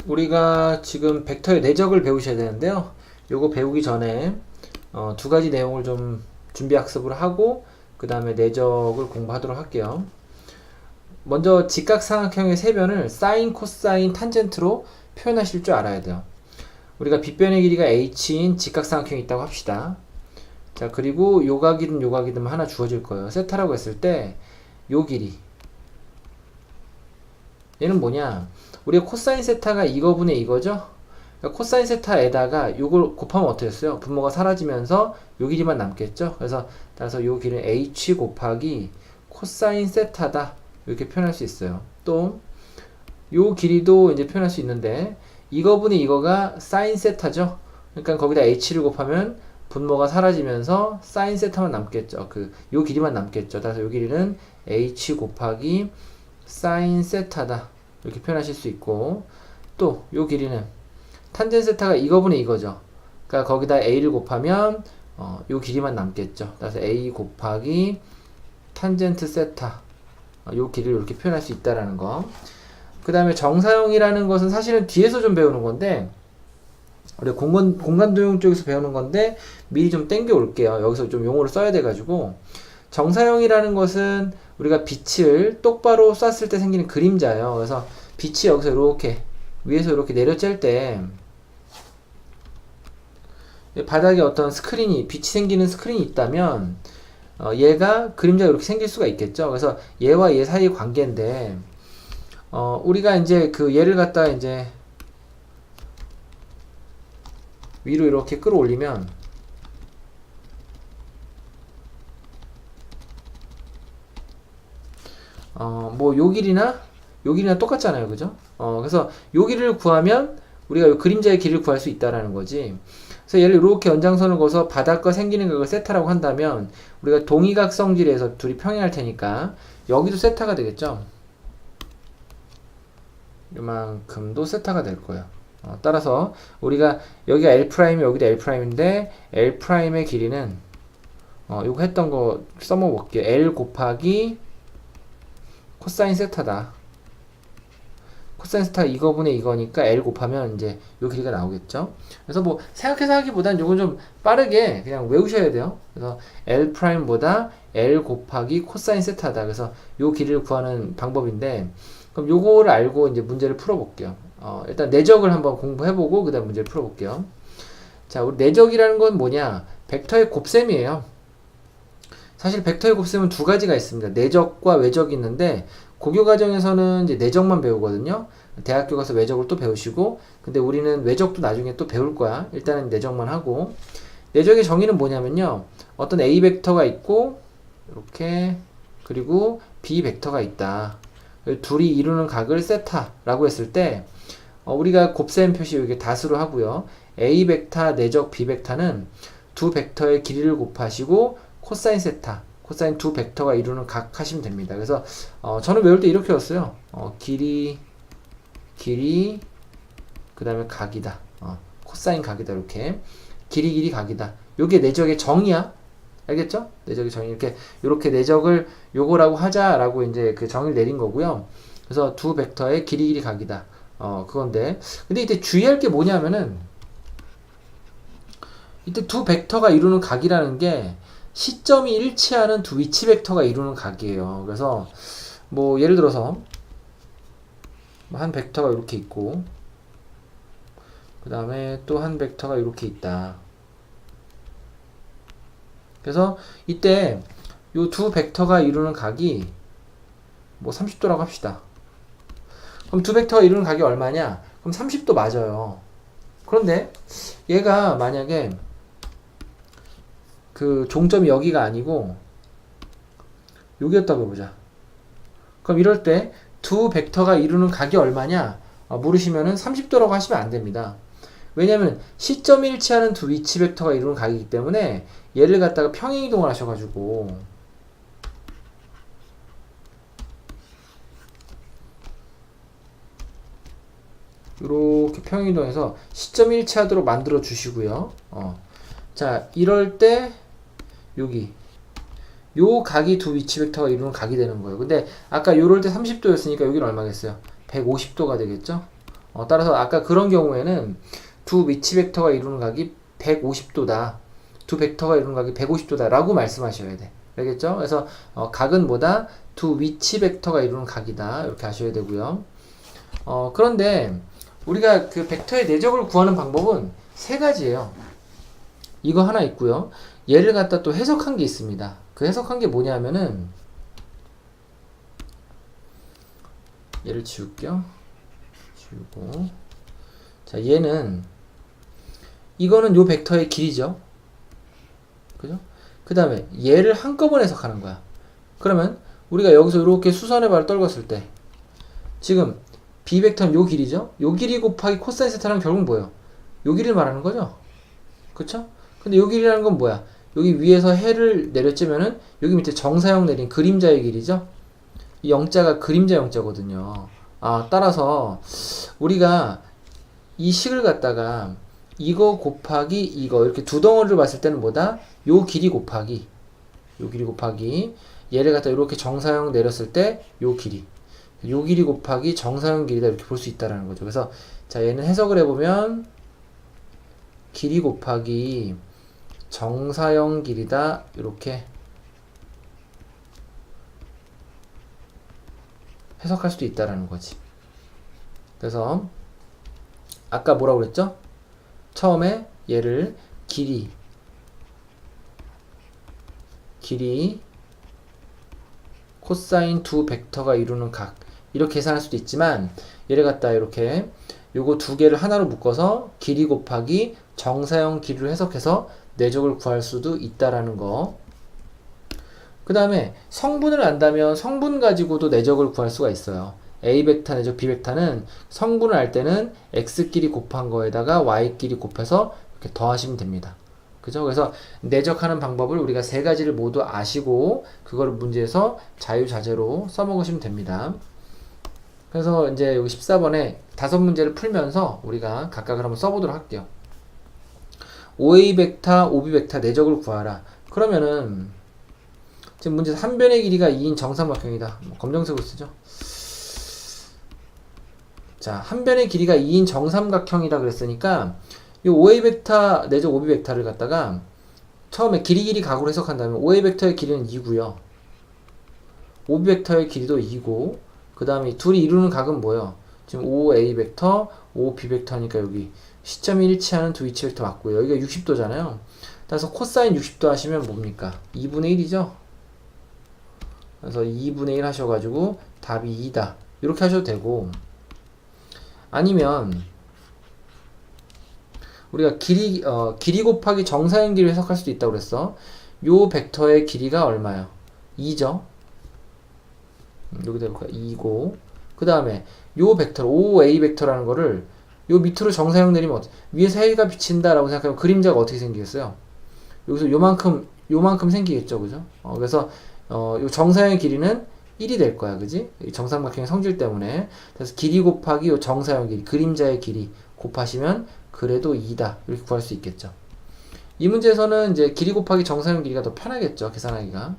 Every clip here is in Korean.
우리가 지금 벡터의 내적을 배우셔야 되는데요. 요거 배우기 전에 두 가지 내용을 좀 준비 학습을 하고 그 다음에 내적을 공부하도록 할게요. 먼저 직각삼각형의 세변을 사인, 코사인, 탄젠트로 표현하실 줄 알아야 돼요. 우리가 빗변의 길이가 h인 직각삼각형이 있다고 합시다. 자, 그리고 요각이든 요각이든 하나 주어질 거예요. 세타라고 했을 때 요 길이, 얘는 뭐냐, 우리가 코사인 세타가 이거분의 이거죠. 그러니까 코사인 세타에다가 요걸 곱하면 어떻게 됐어요? 분모가 사라지면서 요 길이만 남겠죠. 그래서 따라서 요 길이는 h 곱하기 코사인 세타다, 이렇게 표현할 수 있어요. 또 요 길이도 이제 표현할 수 있는데 이거분의 이거가 사인 세타죠. 그러니까 거기다 h를 곱하면 분모가 사라지면서 사인 세타만 남겠죠. 요 길이만 남겠죠. 따라서 요 길이는 h 곱하기 사인 세타다, 이렇게 표현하실 수 있고, 또 요 길이는 탄젠 세타가 이거분의 이거죠. 그러니까 거기다 a를 곱하면 요 길이만 남겠죠. 따라서 a 곱하기 탄젠트 세타, 요 길이를 이렇게 표현할 수 있다라는 거. 그 다음에 정사형이라는 것은 사실은 뒤에서 좀 배우는 건데, 우리 공간도용 쪽에서 배우는 건데 미리 좀 땡겨 올게요. 여기서 좀 용어를 써야 돼가지고, 정사형이라는 것은 우리가 빛을 똑바로 쐈을 때 생기는 그림자예요. 그래서 빛이 여기서 이렇게 위에서 이렇게 내려쬐 때 바닥에 어떤 스크린이, 빛이 생기는 스크린이 있다면 얘가 그림자가 이렇게 생길 수가 있겠죠. 그래서 얘와 얘 사이의 관계인데, 우리가 이제 그 얘를 갖다 이제 위로 이렇게 끌어올리면 뭐 요 길이나 똑같잖아요. 그죠? 그래서 요 길이를 구하면 우리가 요 그림자의 길이를 구할 수 있다라는 거지. 그래서 얘를 이렇게 연장선을 그어서 바닥과 생기는 각을 세타라고 한다면 우리가 동의각성질에서 둘이 평행할 테니까 여기도 세타가 되겠죠. 요만큼도 세타가 될 거예요. 따라서 우리가 여기가 L' 여기도 L'인데 L'의 길이는 요거 했던 거 써먹어 볼게요. L 곱하기 코사인 세타다. 코사인 세타가 이거분의 이거니까 L 곱하면 이제 요 길이가 나오겠죠. 그래서 뭐 생각해서 하기보단 요건 좀 빠르게 그냥 외우셔야 돼요. 그래서 L'보다 L 곱하기 코사인 세타다. 그래서 요 길이를 구하는 방법인데, 그럼 요거를 알고 이제 문제를 풀어볼게요. 일단 내적을 한번 공부해보고 그 다음 문제를 풀어볼게요. 자, 우리 내적이라는 건 뭐냐? 벡터의 곱셈이에요. 사실 벡터의 곱셈은 두 가지가 있습니다. 내적과 외적이 있는데 고교 과정에서는 이제 내적만 배우거든요. 대학교 가서 외적을 또 배우시고, 근데 우리는 외적도 나중에 또 배울 거야. 일단은 내적만 하고. 내적의 정의는 뭐냐면요, 어떤 A 벡터가 있고 이렇게, 그리고 B 벡터가 있다. 둘이 이루는 각을 세타라고 했을 때 우리가 곱셈 표시 여기 다수로 하고요. A 벡터 내적 B 벡터는 두 벡터의 길이를 곱하시고 코사인 세타, 코사인 두 벡터가 이루는 각 하시면 됩니다. 그래서 저는 외울 때 이렇게 외웠어요. 길이 그 다음에 각이다. 코사인 각이다. 이렇게 길이 각이다. 요게 내적의 정의야. 알겠죠? 내적의 정의. 이렇게 내적을 요거라고 하자라고 이제 그 정의를 내린 거고요. 그래서 두 벡터의 길이 각이다. 그건데, 근데 이때 주의할 게 뭐냐면은, 이때 두 벡터가 이루는 각이라는 게 시점이 일치하는 두 위치 벡터가 이루는 각이에요. 그래서 뭐 예를 들어서 한 벡터가 이렇게 있고, 그 다음에 또 한 벡터가 이렇게 있다. 그래서 이때 요 두 벡터가 이루는 각이 뭐 30도라고 합시다. 그럼 두 벡터가 이루는 각이 얼마냐? 그럼 30도 맞아요. 그런데 얘가 만약에 그 종점이 여기가 아니고 여기였다고 해보자. 그럼 이럴 때 두 벡터가 이루는 각이 얼마냐 물으시면은 30도라고 하시면 안 됩니다. 왜냐면 시점이 일치하는 두 위치 벡터가 이루는 각이기 때문에 얘를 갖다가 평행 이동을 하셔가지고 이렇게 평행 이동해서 시점이 일치하도록 만들어 주시고요. 자, 이럴 때 여기 요 각이 두 위치 벡터가 이루는 각이 되는 거예요. 근데 아까 요럴 때 30도였으니까 여기는 얼마겠어요? 150도가 되겠죠? 따라서 아까 그런 경우에는 두 위치 벡터가 이루는 각이 150도다. 두 벡터가 이루는 각이 150도다 라고 말씀하셔야 돼. 알겠죠? 그래서 각은 뭐다? 두 위치 벡터가 이루는 각이다. 이렇게 하셔야 되고요. 그런데 우리가 그 벡터의 내적을 구하는 방법은 세 가지예요. 이거 하나 있고요. 얘를 갖다 또 해석한 게 있습니다. 그 해석한 게 뭐냐면은 얘를 지울게요. 지우고 자 얘는 이거는 요 벡터의 길이죠. 그죠? 그 다음에 얘를 한꺼번에 해석하는 거야. 그러면 우리가 여기서 이렇게 수선의 발을 떨궜을 때 지금 b 벡터는 요 길이죠. 요 길이 곱하기 코사인 세타는 결국 뭐예요? 요 길이를 말하는 거죠. 그쵸? 근데 요 길이라는 건 뭐야? 여기 위에서 해를 내려찌면은 여기 밑에 정사형 내린 그림자의 길이죠. 이 영자가 그림자 영자거든요. 따라서 우리가 이 식을 갖다가 이거 곱하기 이거 이렇게 두 덩어리를 봤을 때는 뭐다? 요 길이 곱하기 얘를 갖다 이렇게 정사형 내렸을 때 요 길이 곱하기 정사형 길이다 이렇게 볼 수 있다라는 거죠. 그래서 자 얘는 해석을 해보면 길이 곱하기 정사형 길이다 이렇게 해석할 수도 있다라는 거지. 그래서 아까 뭐라고 그랬죠? 처음에 얘를 길이 코사인 두 벡터가 이루는 각 이렇게 계산할 수도 있지만 얘를 갖다 이렇게 요거 두 개를 하나로 묶어서 길이 곱하기 정사형 길이로 해석해서 내적을 구할 수도 있다라는 거. 그 다음에 성분을 안다면 성분 가지고도 내적을 구할 수가 있어요. A 벡터 내적 B 벡터는 성분을 알 때는 X끼리 곱한 거에다가 Y끼리 곱해서 이렇게 더하시면 됩니다. 그죠? 그래서 내적하는 방법을 우리가 세 가지를 모두 아시고 그거를 문제에서 자유자재로 써먹으시면 됩니다. 그래서 이제 여기 14번에 5문제를 풀면서 우리가 각각을 한번 써보도록 할게요. OA 벡터, OB 벡터 내적을 구하라. 그러면은 지금 문제 한 변의 길이가 2인 정삼각형이다. 검정색으로 쓰죠. 자, 한 변의 길이가 2인 정삼각형이다 그랬으니까 이 OA 벡터 내적 OB 벡터를 갖다가 처음에 길이 각으로 해석한다면 OA 벡터의 길이는 2고요. OB 벡터의 길이도 2고 그 다음에 둘이 이루는 각은 뭐예요? 지금 OA 벡터, OB 벡터니까 여기 시점이 일치하는 두 위치 벡터 맞고요. 여기가 60도잖아요. 그래서 코사인 60도 하시면 뭡니까? 2분의 1이죠? 그래서 2분의 1 하셔가지고 답이 2다. 이렇게 하셔도 되고 아니면 우리가 길이 곱하기 정사형 길이를 해석할 수도 있다고 그랬어. 요 벡터의 길이가 얼마요? 2죠? 여기다 해볼까? 2고 그 다음에 요 벡터 OA 벡터라는 거를 요 밑으로 정사형 내리면 위에서 해가 비친다 라고 생각하면 그림자가 어떻게 생기겠어요? 여기서 요만큼 생기겠죠, 그죠? 그래서 요 정사형의 길이는 1이 될 거야, 그지? 정삼각형의 성질 때문에. 그래서 길이 곱하기 요 정사형 길이, 그림자의 길이 곱하시면 그래도 2다. 이렇게 구할 수 있겠죠. 이 문제에서는 이제 길이 곱하기 정사형 길이가 더 편하겠죠, 계산하기가.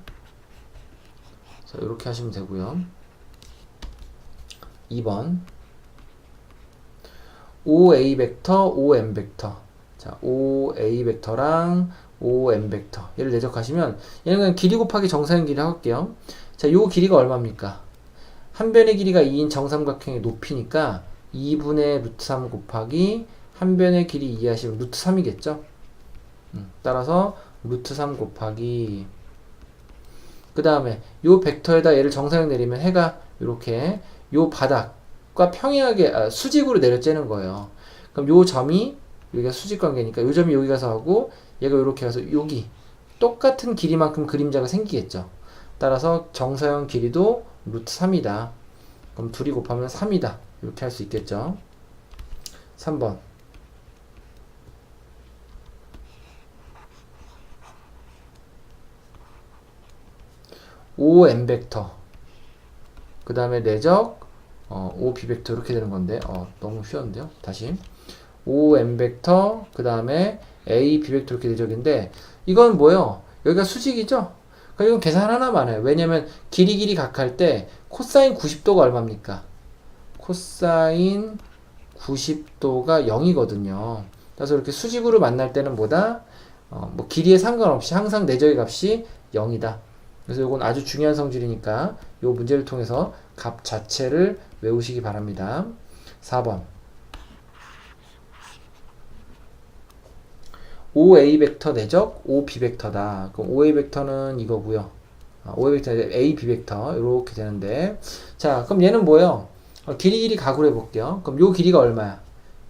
자, 이렇게 하시면 되고요. 2번. OA 벡터, OM 벡터. 자, OA 벡터랑 OM 벡터. 얘를 내적하시면 얘는 그냥 길이 곱하기 정사형 길이 할게요. 자, 요 길이가 얼마입니까? 한 변의 길이가 2인 정삼각형의 높이니까 2분의 루트 3 곱하기 한 변의 길이 2 하시면 루트 3이겠죠? 따라서 루트 3 곱하기 그 다음에 요 벡터에다 얘를 정사형 내리면 해가 이렇게 요 바닥과 평행하게 수직으로 내려쬐는 거예요. 그럼 요 점이 여기가 수직 관계니까 요 점이 여기 가서 하고 얘가 이렇게 가서 여기 똑같은 길이만큼 그림자가 생기겠죠. 따라서 정사형 길이도 루트 3이다. 그럼 둘이 곱하면 3이다. 이렇게 할 수 있겠죠. 3번. OM 벡터. 그 다음에 내적 OB 벡터 이렇게 되는 건데 너무 쉬웠는데요. 다시. OM 벡터 그 다음에 AB 벡터 이렇게 내적인데 이건 뭐예요? 여기가 수직이죠? 그러니까 이건 계산 하나만 해요. 왜냐면 길이 각할 때 코사인 90도가 얼마입니까? 코사인 90도가 0이거든요. 그래서 이렇게 수직으로 만날 때는 뭐다? 뭐 길이에 상관없이 항상 내적의 값이 0이다. 그래서 이건 아주 중요한 성질이니까 이 문제를 통해서 값 자체를 외우시기 바랍니다. 4번 5a 벡터 내적 5b 벡터다. 그럼 5a 벡터는 이거고요. 5a 벡터 a b 벡터 이렇게 되는데, 자 그럼 얘는 뭐예요? 길이 가구로 해볼게요. 그럼 요 길이가 얼마야?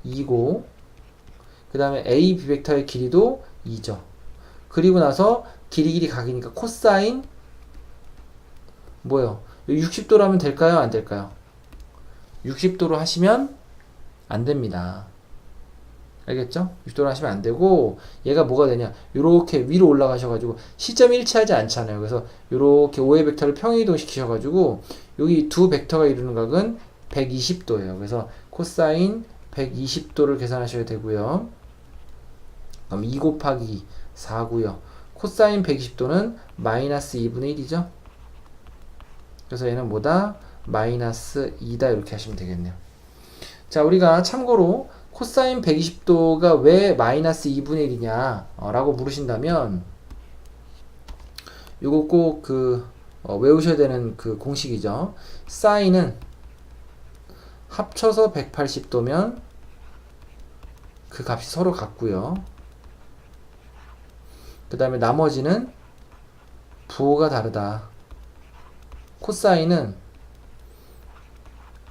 2고 그 다음에 a b 벡터의 길이도 2죠. 그리고 나서 길이 각이니까 코사인 뭐예요? 60도로 하면 될까요? 안 될까요? 60도로 하시면 안 됩니다. 알겠죠? 60도로 하시면 안 되고, 얘가 뭐가 되냐? 요렇게 위로 올라가셔가지고 시점이 일치하지 않잖아요. 그래서 요렇게 5의 벡터를 평행이동 시키셔가지고 여기 두 벡터가 이루는 각은 120도예요. 그래서 코사인 120도를 계산하셔야 되고요. 그럼 2 곱하기 4고요. 코사인 120도는 마이너스 2분의 1이죠. 그래서 얘는 뭐다? 마이너스 2다 이렇게 하시면 되겠네요. 자, 우리가 참고로 코사인 120도가 왜 마이너스 2분의 1이냐 라고 물으신다면, 요거 꼭 외우셔야 되는 그 공식이죠. 사인은 합쳐서 180도면 그 값이 서로 같고요. 그 다음에 나머지는 부호가 다르다. 코사인은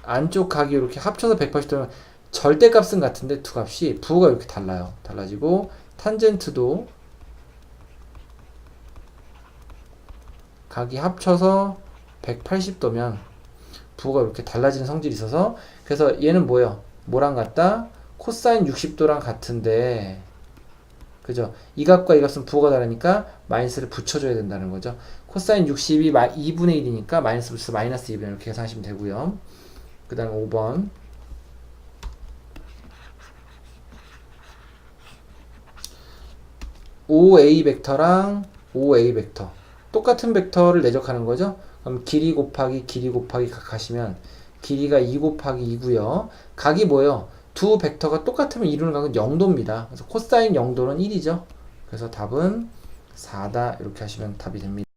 안쪽 각이 이렇게 합쳐서 180도면 절대값은 같은데 두 값이 부호가 이렇게 달라요. 달라지고 탄젠트도 각이 합쳐서 180도면 부호가 이렇게 달라지는 성질이 있어서, 그래서 얘는 뭐예요? 뭐랑 같다? 코사인 60도랑 같은데, 그죠? 이 값과 이 값은 부호가 다르니까 마이너스를 붙여줘야 된다는 거죠. 코사인 60이 2분의 1이니까 마이너스 붙여서 마이너스 2분의 1 이렇게 계산하시면 되고요. 그 다음에 5번 5a 벡터랑 5a 벡터 똑같은 벡터를 내적하는 거죠. 그럼 길이 곱하기 각 하시면 길이가 2 곱하기 2고요. 각이 뭐예요? 두 벡터가 똑같으면 이루는 각은 0도입니다. 그래서 코사인 0도는 1이죠. 그래서 답은 4다 이렇게 하시면 답이 됩니다.